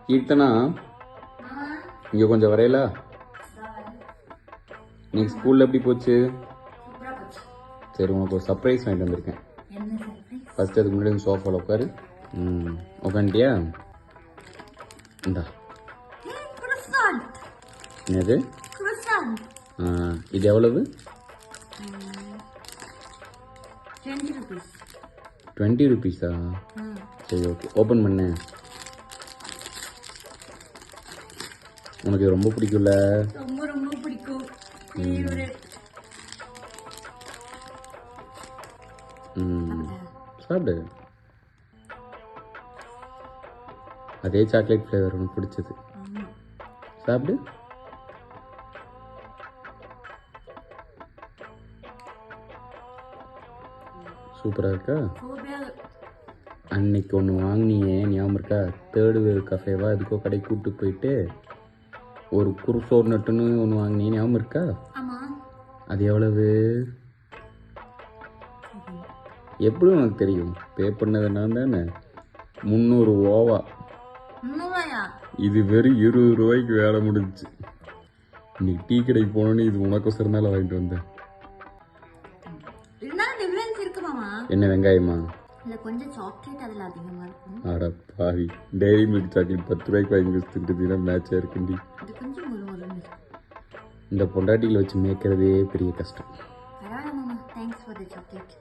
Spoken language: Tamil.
கீர்த்தனா இங்கே கொஞ்சம் வரையலா? இன்னைக்கு ஸ்கூலில் எப்படி போச்சு? சரி, உனக்கு ஒரு சர்ப்ரைஸ் வாங்கிட்டு வந்திருக்கேன். ஃபர்ஸ்ட் அதுக்கு முன்னாடி சோஃபாவில் உட்காரு. உட்காந்துட்டியா? இந்தா. என்னது? இது எவ்வளவு? 20 rupees. சரி, ஓகே, ஓப்பன் பண்ணு. உனக்கு இது ரொம்ப பிடிக்கும்ல? ரொம்ப ரொம்ப பிடிக்கும். சாப்பிடு. அதே சாக்லேட் ஃப்ளேவர் உனக்கு பிடிச்சது. சாப்பிடு. சூப்பராக இருக்கா? அன்னைக்கு ஒன்று வாங்கினியே ஞாபகம் இருக்கா? தேர்டு வேவ் கஃபேவா இதுக்கோ கடைக்கு கூப்பிட்டு போயிட்டு ஒரு குருசோர் நட்டுன்னு ஒன்று வாங்கினியே ஞாபகம் இருக்கா? அது எவ்வளவு? எப்படி உனக்கு தெரியும்? பே பண்ணது நான் தானே. 300 ஓவா. இது வெறும் 20 ரூபாய்க்கு வேலை முடிஞ்சிச்சு. இன்னைக்கு டீ கடைக்கு போனோன்னு இது உனக்கொசரனால வாங்கிட்டு வந்தேன். என்ன வெங்காயமா? கொஞ்சம் சாக்லேட் அதில் அதிகமாக இருக்கும். அட பாவி, டெய்ரி மில்க் சாக்லேட் 10 ரூபாய்க்கு வாங்கி வச்சுட்டுனா மேட்சாக இருக்குண்டி. இந்த பொண்டாட்டிகளை வச்சு மேய்க்கிறதே பெரிய கஷ்டம். பரவாயில்ல மாமா, தேங்க்ஸ் ஃபார் தி சாக்லேட்.